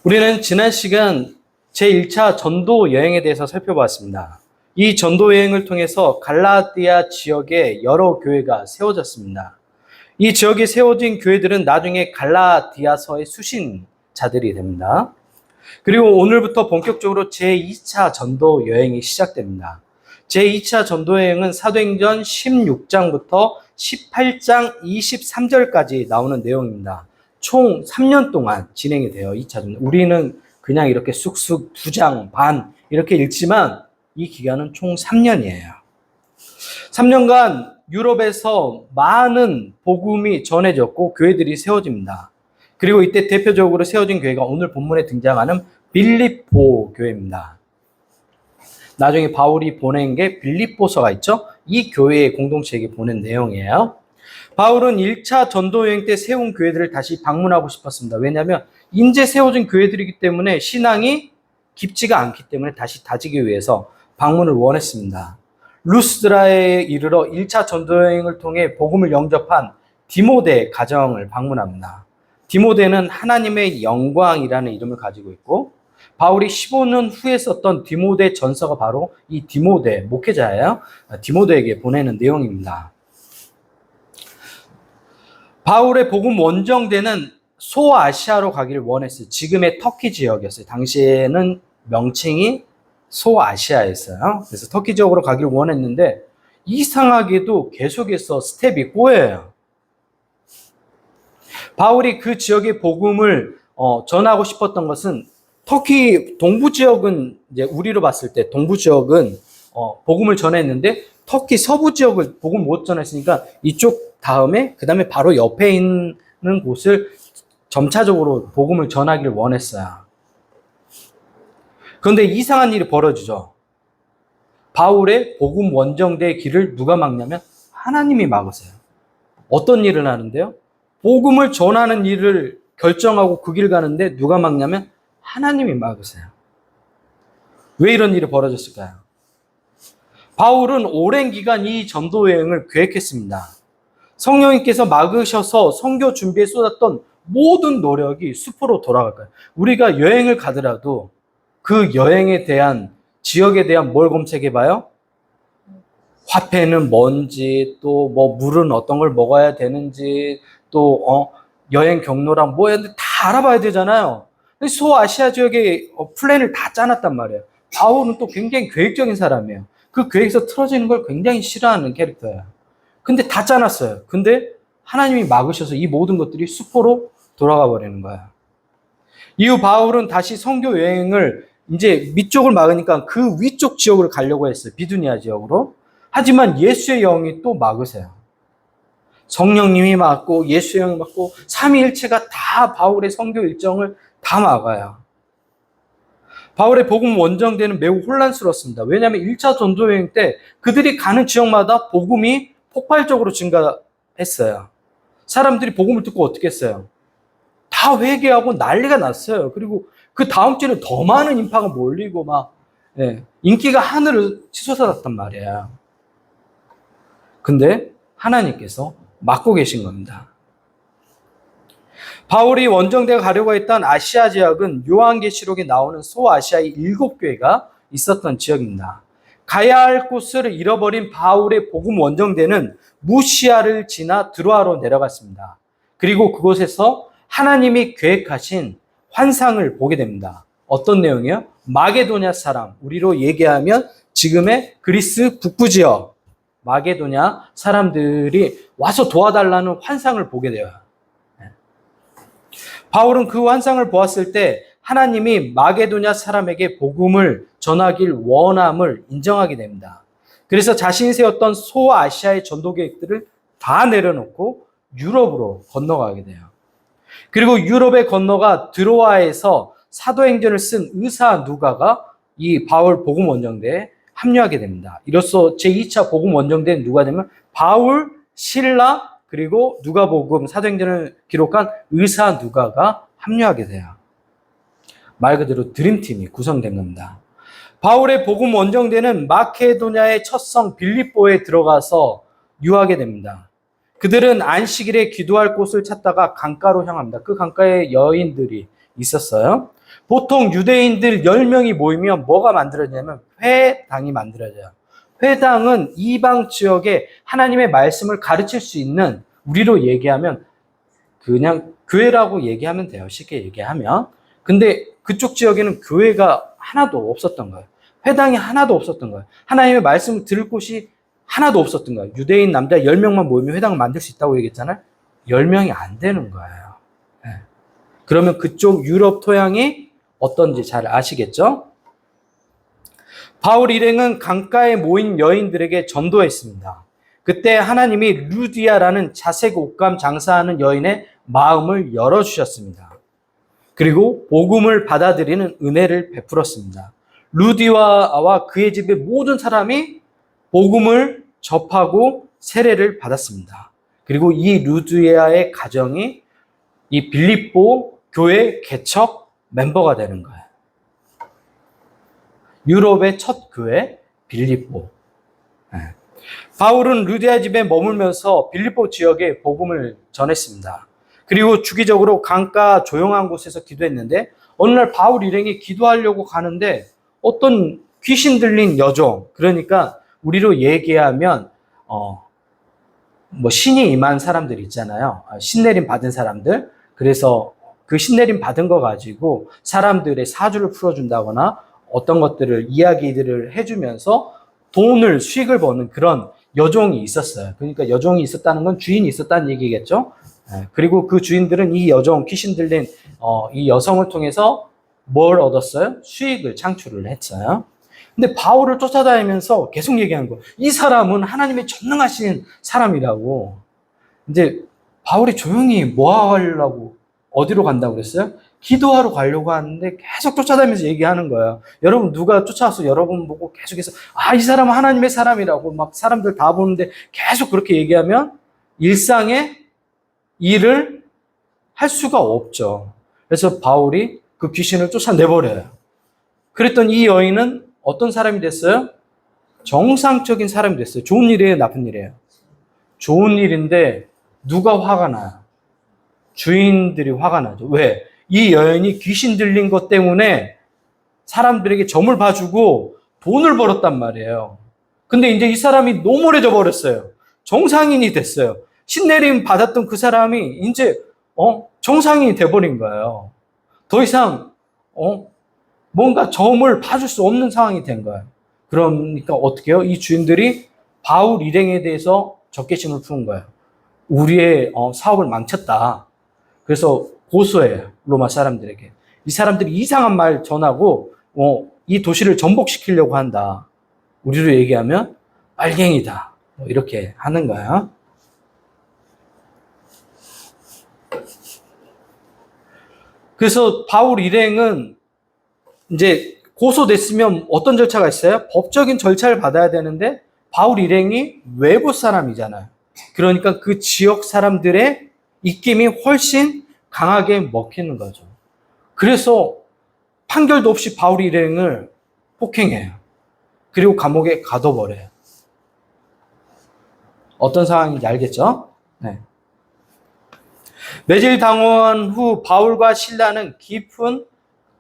우리는 지난 시간 제1차 전도 여행에 대해서 살펴보았습니다. 이 전도 여행을 통해서 갈라디아 지역에 여러 교회가 세워졌습니다. 이 지역에 세워진 교회들은 나중에 갈라디아서의 수신자들이 됩니다. 그리고 오늘부터 본격적으로 제2차 전도 여행이 시작됩니다. 제2차 전도 여행은 사도행전 16장부터 18장 23절까지 나오는 내용입니다. 총 3년 동안 진행이 돼요. 2차 전도. 우리는 그냥 이렇게 쑥쑥 2장 반 이렇게 읽지만 이 기간은 총 3년이에요. 3년간 유럽에서 많은 복음이 전해졌고 교회들이 세워집니다. 그리고 이때 대표적으로 세워진 교회가 오늘 본문에 등장하는 빌립보 교회입니다. 나중에 바울이 보낸 게 빌립보서가 있죠. 이 교회의 공동체에게 보낸 내용이에요. 바울은 1차 전도 여행 때 세운 교회들을 다시 방문하고 싶었습니다. 왜냐하면 인제 세워진 교회들이기 때문에 신앙이 깊지가 않기 때문에 다시 다지기 위해서 방문을 원했습니다. 루스드라에 이르러 1차 전도 여행을 통해 복음을 영접한 디모데 가정을 방문합니다. 디모데는 하나님의 영광이라는 이름을 가지고 있고 바울이 15년 후에 썼던 디모데 전서가 바로 이 디모데 목회자예요. 디모데에게 보내는 내용입니다. 바울의 복음 원정대는 소아시아로 가기를 원했어요. 지금의 터키 지역이었어요. 당시에는 명칭이 소아시아였어요. 그래서 터키 지역으로 가기를 원했는데 이상하게도 계속해서 스텝이 꼬여요. 바울이 그 지역의 복음을 전하고 싶었던 것은 터키 동부 지역은 이제 우리로 봤을 때 동부 지역은 복음을 전했는데 터키 서부 지역을 복음 못 전했으니까 이쪽 다음에 그 다음에 바로 옆에 있는 곳을 점차적으로 복음을 전하기를 원했어요. 그런데 이상한 일이 벌어지죠. 바울의 복음 원정대의 길을 누가 막냐면 하나님이 막으세요. 어떤 일을 하는데요? 복음을 전하는 일을 결정하고 그 길 가는데 누가 막냐면 하나님이 막으세요. 왜 이런 일이 벌어졌을까요? 바울은 오랜 기간 이 전도 여행을 계획했습니다. 성령님께서 막으셔서 선교 준비에 쏟았던 모든 노력이 수포로 돌아갈 거예요. 우리가 여행을 가더라도 그 여행에 대한 지역에 대한 뭘 검색해봐요? 화폐는 뭔지, 또 뭐 물은 어떤 걸 먹어야 되는지, 또 여행 경로랑 뭐야 다 알아봐야 되잖아요. 소아시아 지역의 플랜을 다 짜놨단 말이에요. 바울은 또 굉장히 계획적인 사람이에요. 그 계획에서 틀어지는 걸 굉장히 싫어하는 캐릭터예요. 근데 다 짜놨어요. 근데 하나님이 막으셔서 이 모든 것들이 수포로 돌아가 버리는 거예요. 이후 바울은 다시 선교 여행을 이제 밑쪽을 막으니까 그 위쪽 지역으로 가려고 했어요. 비두니아 지역으로. 하지만 예수의 영이 또 막으세요. 성령님이 막고 예수의 영이 막고 삼위일체가 다 바울의 선교 일정을 다 막아요. 바울의 복음 원정대는 매우 혼란스러웠습니다. 왜냐하면 1차 전도 여행 때 그들이 가는 지역마다 복음이 폭발적으로 증가했어요. 사람들이 복음을 듣고 어떻게 했어요? 다 회개하고 난리가 났어요. 그리고 그 다음 주에는 더 많은 인파가 몰리고 막 인기가 하늘을 치솟았단 말이에요. 근데 하나님께서 막고 계신 겁니다. 바울이 원정대가 가려고 했던 아시아 지역은 요한계시록에 나오는 소아시아의 7교회가 있었던 지역입니다. 가야 할 곳을 잃어버린 바울의 복음 원정대는 무시아를 지나 드로아로 내려갔습니다. 그리고 그곳에서 하나님이 계획하신 환상을 보게 됩니다. 어떤 내용이요? 마게도냐 사람, 우리로 얘기하면 지금의 그리스 북부 지역 마게도냐 사람들이 와서 도와달라는 환상을 보게 돼요. 바울은 그 환상을 보았을 때 하나님이 마게도냐 사람에게 복음을 전하길 원함을 인정하게 됩니다. 그래서 자신이 세웠던 소아시아의 전도 계획들을 다 내려놓고 유럽으로 건너가게 돼요. 그리고 유럽에 건너가 드로아에서 사도행전을 쓴 의사 누가가 이 바울 복음 원정대에 합류하게 됩니다. 이로써 제2차 복음 원정대는 누가 되면 바울, 실라, 그리고 누가복음 사도행전을 기록한 의사 누가가 합류하게 돼요. 말 그대로 드림팀이 구성된 겁니다. 바울의 복음 원정대는 마케도냐의 첫 성 빌립보에 들어가서 유하게 됩니다. 그들은 안식일에 기도할 곳을 찾다가 강가로 향합니다. 그 강가에 여인들이 있었어요. 보통 유대인들 10명이 모이면 뭐가 만들어지냐면 회당이 만들어져요. 회당은 이방 지역에 하나님의 말씀을 가르칠 수 있는, 우리로 얘기하면 그냥 교회라고 얘기하면 돼요. 쉽게 얘기하면. 근데 그쪽 지역에는 교회가 하나도 없었던 거예요. 회당이 하나도 없었던 거예요. 하나님의 말씀을 들을 곳이 하나도 없었던 거예요. 유대인 남자 10명만 모이면 회당을 만들 수 있다고 얘기했잖아요. 10명이 안 되는 거예요. 네. 그러면 그쪽 유럽 토양이 어떤지 잘 아시겠죠? 바울 일행은 강가에 모인 여인들에게 전도했습니다. 그때 하나님이 루디아라는 자색 옷감 장사하는 여인의 마음을 열어주셨습니다. 그리고 복음을 받아들이는 은혜를 베풀었습니다. 루디아와 그의 집의 모든 사람이 복음을 접하고 세례를 받았습니다. 그리고 이 루디아의 가정이 이 빌립보 교회 개척 멤버가 되는 거예요. 유럽의 첫 교회 빌립보. 바울은 루디아 집에 머물면서 빌립보 지역에 복음을 전했습니다. 그리고 주기적으로 강가 조용한 곳에서 기도했는데 어느 날 바울 일행이 기도하려고 가는데 어떤 귀신 들린 여종, 그러니까 우리로 얘기하면 뭐 신이 임한 사람들 있잖아요. 신내림 받은 사람들. 그래서 그 신내림 받은 거 가지고 사람들의 사주를 풀어준다거나 어떤 것들을 이야기들을 해주면서 돈을 수익을 버는 그런 여종이 있었어요. 그러니까 여종이 있었다는 건 주인이 있었다는 얘기겠죠. 그리고 그 주인들은 이 여종, 귀신 들린 이 여성을 통해서 뭘 얻었어요? 수익을 창출을 했어요. 근데 바울을 쫓아다니면서 계속 얘기하는 거예요. 이 사람은 하나님의 전능하신 사람이라고. 근데 바울이 조용히 뭐 하려고 어디로 간다고 그랬어요? 기도하러 가려고 하는데 계속 쫓아다니면서 얘기하는 거예요. 여러분 누가 쫓아와서 여러분 보고 계속해서 이 사람은 하나님의 사람이라고 막 사람들 다 보는데 계속 그렇게 얘기하면 일상에 일을 할 수가 없죠. 그래서 바울이 그 귀신을 쫓아내버려요. 그랬더니 이 여인은 어떤 사람이 됐어요? 정상적인 사람이 됐어요. 좋은 일이에요, 나쁜 일이에요? 좋은 일인데 누가 화가 나요? 주인들이 화가 나죠. 왜? 이 여인이 귀신 들린 것 때문에 사람들에게 점을 봐주고 돈을 벌었단 말이에요. 근데 이제 이 사람이 노멀해져 버렸어요. 정상인이 됐어요. 신내림 받았던 그 사람이 이제 정상인이 돼버린 거예요. 더 이상 뭔가 점을 봐줄 수 없는 상황이 된 거예요. 그러니까 어떻게 해요? 이 주인들이 바울 일행에 대해서 적개심을 푸는 거예요. 우리의 사업을 망쳤다. 그래서 고소해요. 로마 사람들에게. 이 사람들이 이상한 말 전하고 이 도시를 전복시키려고 한다. 우리로 얘기하면 빨갱이다. 이렇게 하는 거야. 그래서 바울 일행은 이제 고소됐으면 어떤 절차가 있어요? 법적인 절차를 받아야 되는데 바울 일행이 외부 사람이잖아요. 그러니까 그 지역 사람들의 입김이 훨씬 강하게 먹히는 거죠. 그래서 판결도 없이 바울 일행을 폭행해요. 그리고 감옥에 가둬버려요. 어떤 상황인지 알겠죠? 네. 매질 당원 후 바울과 실라는 깊은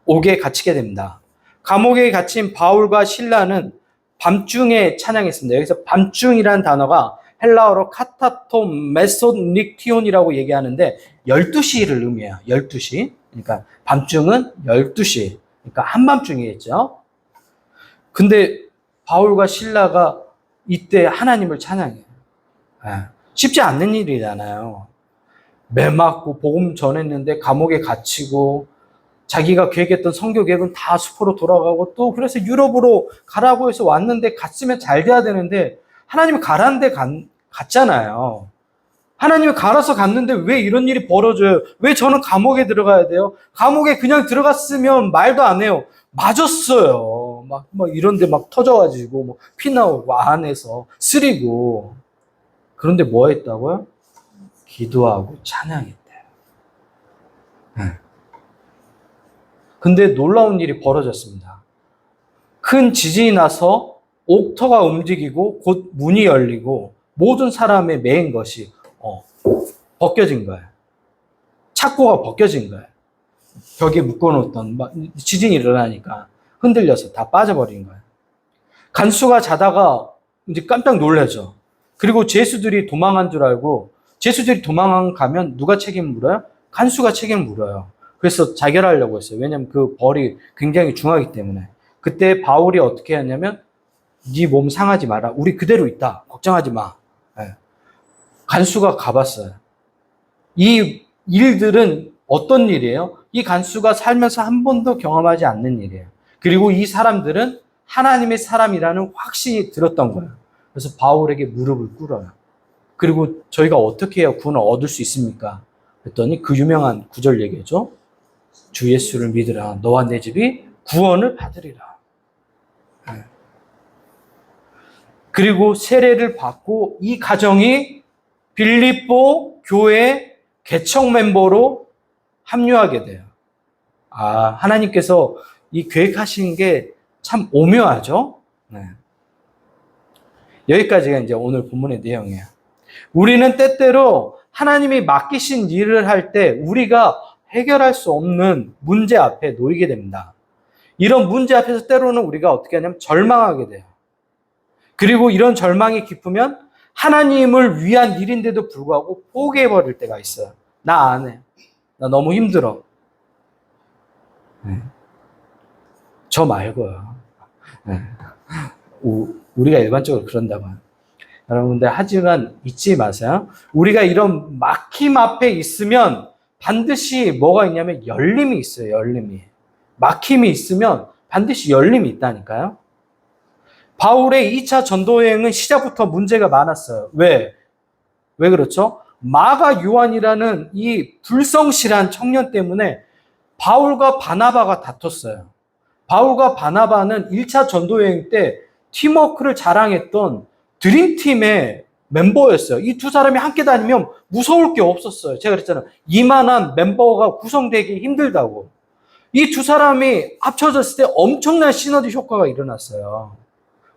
옥에 갇히게 됩니다. 감옥에 갇힌 바울과 실라는 밤중에 찬양했습니다. 여기서 밤중이라는 단어가 헬라어로 카타톰 메소닉티온이라고 얘기하는데 12시를 의미해요. 12시. 그러니까 밤중은 12시. 그러니까 한밤중이겠죠. 근데 바울과 실라가 이때 하나님을 찬양해요. 쉽지 않는 일이잖아요. 매 맞고 복음 전했는데 감옥에 갇히고 자기가 계획했던 선교 계획은 다 수포로 돌아가고 또 그래서 유럽으로 가라고 해서 왔는데 갔으면 잘 돼야 되는데 하나님이 가라는 데 갔잖아요. 하나님이 갈아서 갔는데 왜 이런 일이 벌어져요? 왜 저는 감옥에 들어가야 돼요? 감옥에 그냥 들어갔으면 말도 안 해요. 맞았어요. 막 이런데 막 터져가지고 뭐 피 나오고 안에서 쓰리고. 그런데 뭐 했다고요? 기도하고 찬양했대요. 근데 놀라운 일이 벌어졌습니다. 큰 지진이 나서 옥터가 움직이고 곧 문이 열리고 모든 사람의 매인 것이 벗겨진 거예요. 착고가 벗겨진 거예요. 벽에 묶어놓던 지진이 일어나니까 흔들려서 다 빠져버린 거예요. 간수가 자다가 이제 깜짝 놀라죠. 그리고 죄수들이 도망한 줄 알고 죄수들이 도망가면 누가 책임을 물어요? 간수가 책임을 물어요. 그래서 자결하려고 했어요. 왜냐하면 그 벌이 굉장히 중하기 때문에. 그때 바울이 어떻게 했냐면 네 몸 상하지 마라. 우리 그대로 있다. 걱정하지 마. 네. 간수가 가봤어요. 이 일들은 어떤 일이에요? 이 간수가 살면서 한 번도 경험하지 않는 일이에요. 그리고 이 사람들은 하나님의 사람이라는 확신이 들었던 거예요. 그래서 바울에게 무릎을 꿇어요. 그리고 저희가 어떻게 해야 구원을 얻을 수 있습니까? 그랬더니 그 유명한 구절 얘기죠. 주 예수를 믿으라. 너와 내 집이 구원을 받으리라. 그리고 세례를 받고 이 가정이 빌립보 교회 개척 멤버로 합류하게 돼요. 하나님께서 이 계획하신 게 참 오묘하죠? 네. 여기까지가 이제 오늘 본문의 내용이에요. 우리는 때때로 하나님이 맡기신 일을 할 때 우리가 해결할 수 없는 문제 앞에 놓이게 됩니다. 이런 문제 앞에서 때로는 우리가 어떻게 하냐면 절망하게 돼요. 그리고 이런 절망이 깊으면 하나님을 위한 일인데도 불구하고 포기해버릴 때가 있어요. 나 안 해. 나 너무 힘들어. 저 말고요. 우리가 일반적으로 그런다고요. 여러분들 하지만 잊지 마세요. 우리가 이런 막힘 앞에 있으면 반드시 뭐가 있냐면 열림이 있어요. 열림이. 막힘이 있으면 반드시 열림이 있다니까요. 바울의 2차 전도 여행은 시작부터 문제가 많았어요. 왜 그렇죠? 마가 요한이라는 이 불성실한 청년 때문에 바울과 바나바가 다퉜어요. 바울과 바나바는 1차 전도 여행 때 팀워크를 자랑했던 드림팀의 멤버였어요. 이 두 사람이 함께 다니면 무서울 게 없었어요. 제가 그랬잖아요. 이만한 멤버가 구성되기 힘들다고. 이 두 사람이 합쳐졌을 때 엄청난 시너지 효과가 일어났어요.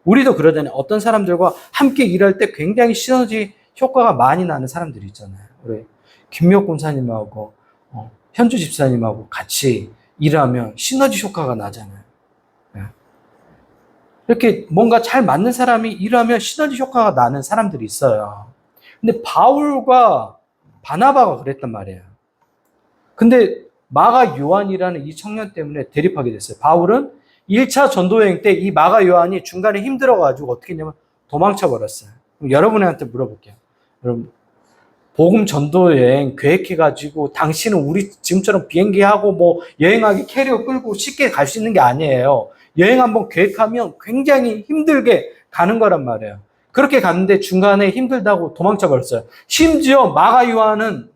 우리도 그러잖아요. 어떤 사람들과 함께 일할 때 굉장히 시너지 효과가 많이 나는 사람들이 있잖아요. 우리 김미옥 권사님하고 현주 집사님하고 같이 일하면 시너지 효과가 나잖아요. 이렇게 뭔가 잘 맞는 사람이 일하면 시너지 효과가 나는 사람들이 있어요. 근데 바울과 바나바가 그랬단 말이에요. 근데 마가 요한이라는 이 청년 때문에 대립하게 됐어요. 바울은 1차 전도여행 때 이 마가 요한이 중간에 힘들어가지고 어떻게 했냐면 도망쳐 버렸어요. 여러분한테 물어볼게요. 여러분, 복음 전도여행 계획해가지고 당신은 우리 지금처럼 비행기하고 뭐 여행하기 캐리어 끌고 쉽게 갈 수 있는 게 아니에요. 여행 한번 계획하면 굉장히 힘들게 가는 거란 말이에요. 그렇게 갔는데 중간에 힘들다고 도망쳐 버렸어요. 심지어 마가 요한은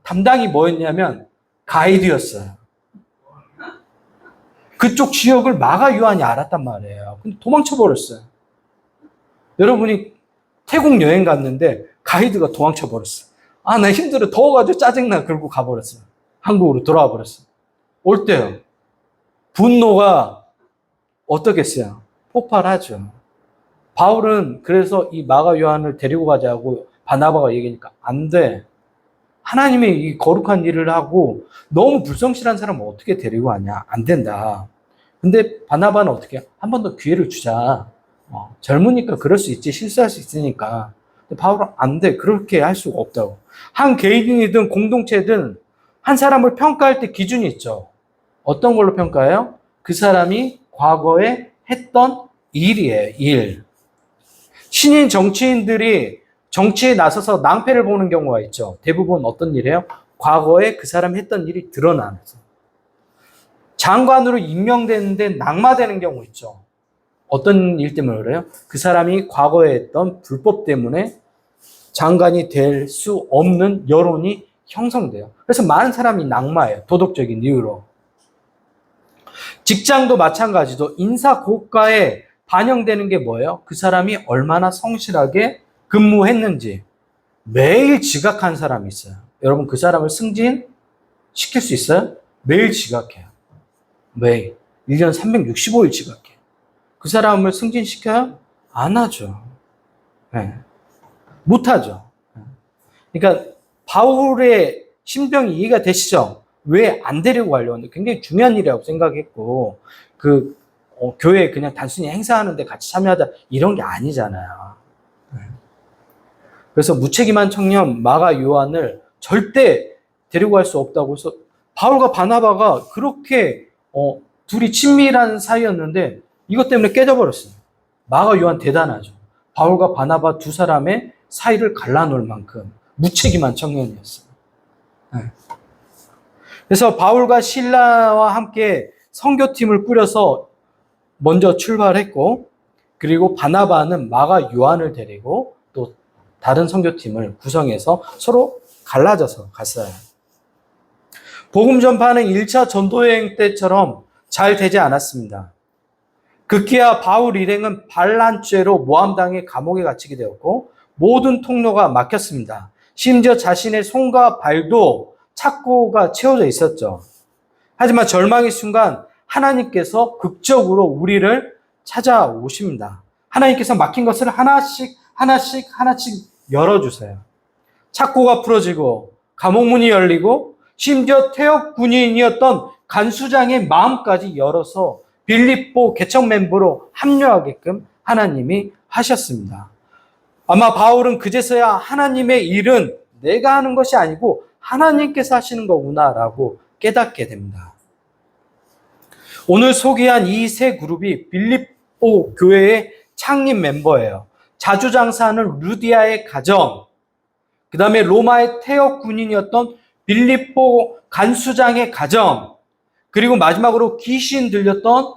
담당이 뭐였냐면 가이드였어요. 그쪽 지역을 마가 요한이 알았단 말이에요. 근데 도망쳐 버렸어요. 여러분이 태국 여행 갔는데 가이드가 도망쳐 버렸어요. 나 힘들어. 더워가지고 짜증나. 그러고 가버렸어요. 한국으로 돌아와 버렸어요. 올 때요. 분노가 어떻겠어요? 폭발하죠. 바울은 그래서 이 마가 요한을 데리고 가자고 바나바가 얘기하니까 안 돼. 하나님이 이 거룩한 일을 하고 너무 불성실한 사람을 어떻게 데리고 가냐? 안 된다. 근데 바나바는 어떻게 한 번 더 기회를 주자. 젊으니까 그럴 수 있지. 실수할 수 있으니까. 근데 바울은 안 돼. 그렇게 할 수가 없다고. 한 개인이든 공동체든 한 사람을 평가할 때 기준이 있죠. 어떤 걸로 평가해요? 그 사람이 과거에 했던 일이에요. 일. 신인 정치인들이 정치에 나서서 낭패를 보는 경우가 있죠. 대부분 어떤 일이에요? 과거에 그 사람이 했던 일이 드러나면서. 장관으로 임명되는데 낙마되는 경우 있죠. 어떤 일 때문에 그래요? 그 사람이 과거에 했던 불법 때문에 장관이 될 수 없는 여론이 형성돼요. 그래서 많은 사람이 낙마해요. 도덕적인 이유로. 직장도 마찬가지로 인사 고가에 반영되는 게 뭐예요? 그 사람이 얼마나 성실하게 근무했는지. 매일 지각한 사람이 있어요. 여러분 그 사람을 승진시킬 수 있어요? 매일 지각해요. 매일. 1년 365일 지각해요. 그 사람을 승진시켜요? 안 하죠. 네. 못 하죠. 그러니까 바울의 심정이 이해가 되시죠? 왜 안 데리고 가려고 하는데 굉장히 중요한 일이라고 생각했고 교회에 그냥 단순히 행사하는데 같이 참여하자 이런 게 아니잖아요. 그래서 무책임한 청년 마가 요한을 절대 데리고 갈 수 없다고 해서 바울과 바나바가 그렇게 둘이 친밀한 사이였는데 이것 때문에 깨져버렸어요. 마가 요한 대단하죠. 바울과 바나바 두 사람의 사이를 갈라놓을 만큼 무책임한 청년이었어요. 그래서 바울과 실라와 함께 선교팀을 꾸려서 먼저 출발했고, 그리고 바나바는 마가 요한을 데리고 또 다른 선교팀을 구성해서 서로 갈라져서 갔어요. 복음 전파는 1차 전도여행 때처럼 잘 되지 않았습니다. 급기야 바울 일행은 반란죄로 모함당해 감옥에 갇히게 되었고 모든 통로가 막혔습니다. 심지어 자신의 손과 발도 착고가 채워져 있었죠. 하지만 절망의 순간 하나님께서 극적으로 우리를 찾아오십니다. 하나님께서 막힌 것을 하나씩 열어주세요. 착고가 풀어지고 감옥문이 열리고 심지어 퇴역 군인이었던 간수장의 마음까지 열어서 빌립보 개척 멤버로 합류하게끔 하나님이 하셨습니다. 아마 바울은 그제서야 하나님의 일은 내가 하는 것이 아니고 하나님께서 하시는 거구나라고 깨닫게 됩니다. 오늘 소개한 이 세 그룹이 빌립보 교회의 창립 멤버예요. 자주 장사하는 루디아의 가정, 그 다음에 로마의 퇴역 군인이었던 빌립보 간수장의 가정, 그리고 마지막으로 귀신 들렸던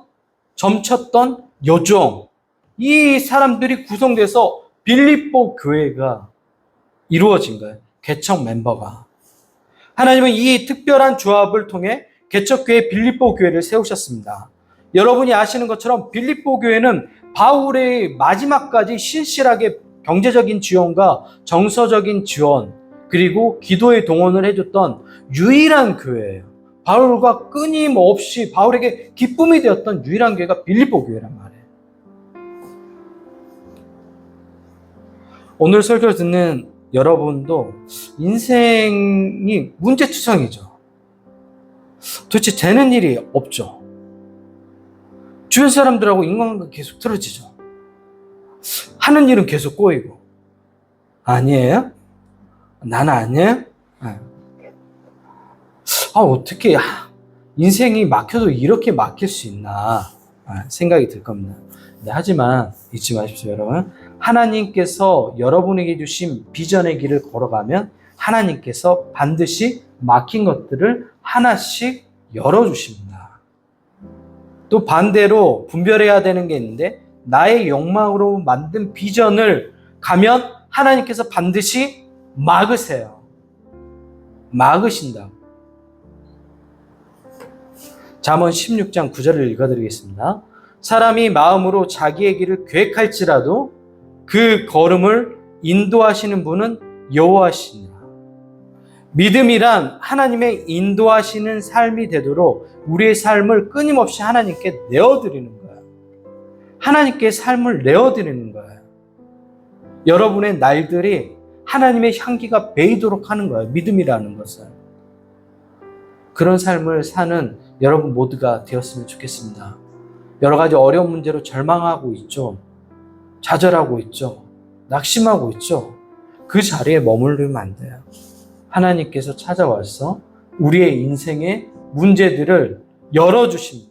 점쳤던 여종, 이 사람들이 구성돼서 빌립보 교회가 이루어진 거예요. 개척 멤버가. 하나님은 이 특별한 조합을 통해 개척교회 빌립보 교회를 세우셨습니다. 여러분이 아시는 것처럼 빌립보 교회는 바울의 마지막까지 신실하게 경제적인 지원과 정서적인 지원, 그리고 기도의 동원을 해줬던 유일한 교회예요. 바울과 끊임없이 바울에게 기쁨이 되었던 유일한 교회가 빌립보 교회란 말이에요. 오늘 설교를 듣는 여러분도 인생이 문제투성이죠. 도대체 되는 일이 없죠. 주변 사람들하고 인간관계가 계속 틀어지죠. 하는 일은 계속 꼬이고. 아니에요? 나는 아니에요? 어떻게 인생이 막혀도 이렇게 막힐 수 있나 생각이 들 겁니다. 네, 하지만 잊지 마십시오, 여러분. 하나님께서 여러분에게 주신 비전의 길을 걸어가면 하나님께서 반드시 막힌 것들을 하나씩 열어주십니다. 또 반대로 분별해야 되는 게 있는데, 나의 욕망으로 만든 비전을 가면 하나님께서 반드시 막으세요. 막으신다고. 잠언 16장 9절을 읽어드리겠습니다. 사람이 마음으로 자기의 길을 계획할지라도 그 걸음을 인도하시는 분은 여호와시니라. 믿음이란 하나님의 인도하시는 삶이 되도록 우리의 삶을 끊임없이 하나님께 내어드리는 거예요. 하나님께 삶을 내어드리는 거예요. 여러분의 날들이 하나님의 향기가 배이도록 하는 거예요. 믿음이라는 것은. 그런 삶을 사는 여러분 모두가 되었으면 좋겠습니다. 여러 가지 어려운 문제로 절망하고 있죠. 좌절하고 있죠. 낙심하고 있죠. 그 자리에 머무르면 안 돼요. 하나님께서 찾아와서 우리의 인생의 문제들을 열어주십니다.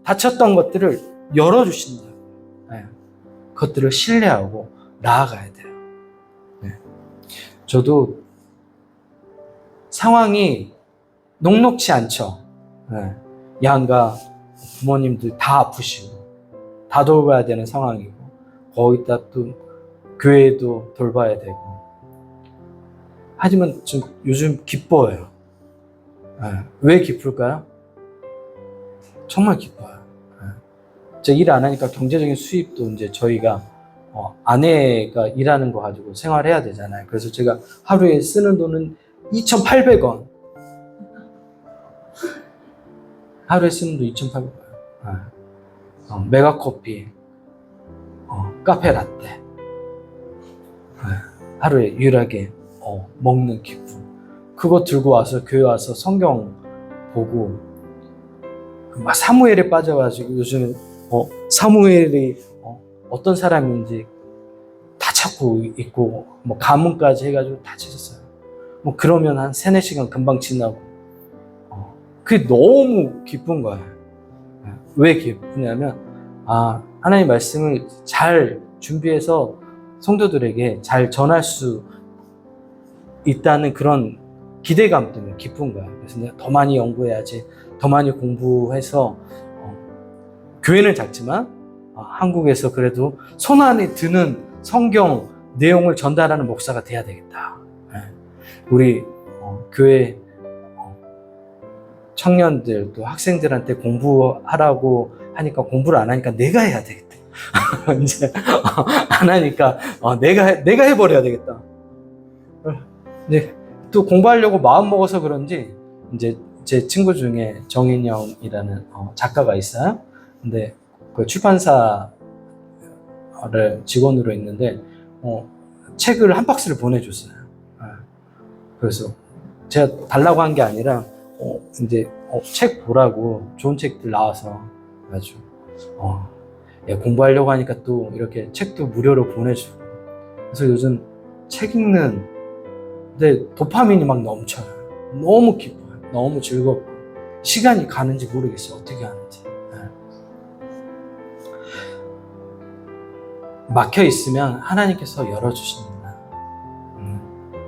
닫혔던 것들을 열어주신다. 그것들을 신뢰하고 나아가야 돼요. 저도 상황이 녹록치 않죠. 양가 부모님들 다 아프시고 다 돌봐야 되는 상황이고 거기다 또 교회도 돌봐야 되고. 하지만 좀 요즘 기뻐요. 왜 기쁠까요? 정말 기뻐요. 제가 일 안 하니까 경제적인 수입도 이제 저희가 아내가 일하는 거 가지고 생활해야 되잖아요. 그래서 제가 하루에 쓰는 돈은 2,800원. 하루에 쓰는 돈 2,800원. 메가커피, 카페 라떼. 하루에 유일하게 먹는 기쁨. 그거 들고 와서 교회 와서 성경 보고 막 사무엘에 빠져가지고 요즘 사무엘이 어떤 사람인지 다 찾고 있고 뭐 가문까지 해가지고 다 찾았어요. 뭐 그러면 한 3-4시간 금방 지나고 그게 너무 기쁜 거예요. 왜 기쁘냐면 하나님 말씀을 잘 준비해서 성도들에게 잘 전할 수 있다는 그런 기대감 때문에 기쁜 거야. 그래서 내가 더 많이 연구해야지, 더 많이 공부해서 교회는 작지만 한국에서 그래도 손 안에 드는 성경 내용을 전달하는 목사가 돼야 되겠다. 우리 교회 청년들 또 학생들한테 공부하라고 하니까 공부를 안 하니까 내가 해야 되겠다. 이제 안 하니까 내가 해버려야 되겠다. 이제 또 공부하려고 마음 먹어서 그런지 이제 제 친구 중에 정인이 형이라는 작가가 있어요. 근데 그 출판사를 직원으로 있는데 책을 한 박스를 보내줬어요. 그래서 제가 달라고 한 게 아니라 이제 책 보라고 좋은 책들 나와서 아주 공부하려고 하니까 또 이렇게 책도 무료로 보내주고. 그래서 요즘 책 읽는데 도파민이 막 넘쳐요. 너무 기뻐요. 너무 즐겁고 시간이 가는지 모르겠어요. 어떻게 하는지. 막혀 있으면 하나님께서 열어주십니다.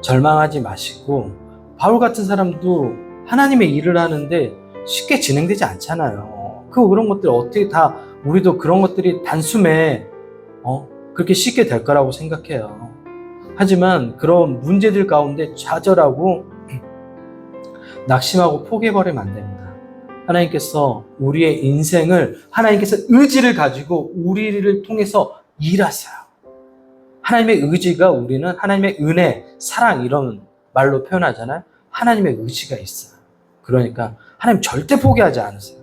절망하지 마시고, 바울 같은 사람도 하나님의 일을 하는데 쉽게 진행되지 않잖아요. 그런 것들 어떻게 다 우리도 그런 것들이 단숨에 그렇게 쉽게 될 거라고 생각해요. 하지만 그런 문제들 가운데 좌절하고 낙심하고 포기해버리면 안 됩니다. 하나님께서 우리의 인생을, 하나님께서 의지를 가지고 우리를 통해서 일하세요. 하나님의 의지가, 우리는 하나님의 은혜, 사랑 이런 말로 표현하잖아요. 하나님의 의지가 있어요. 그러니까 하나님 절대 포기하지 않으세요.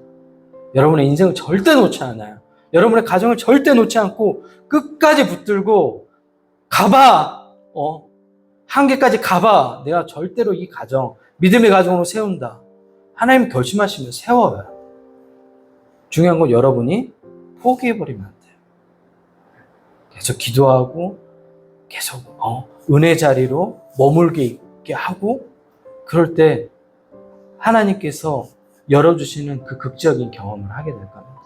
여러분의 인생을 절대 놓지 않아요. 여러분의 가정을 절대 놓지 않고 끝까지 붙들고 가봐. 한계까지 가봐. 내가 절대로 이 가정, 믿음의 가정으로 세운다. 하나님 결심하시면 세워요. 중요한 건 여러분이 포기해버리면 안 돼요. 계속 기도하고 계속 은혜 자리로 머물게 있게 하고, 그럴 때 하나님께서 열어주시는 그 극적인 경험을 하게 될 겁니다.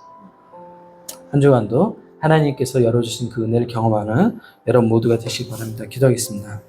한 주간도 하나님께서 열어주신 그 은혜를 경험하는 여러분 모두가 되시기 바랍니다. 기도하겠습니다.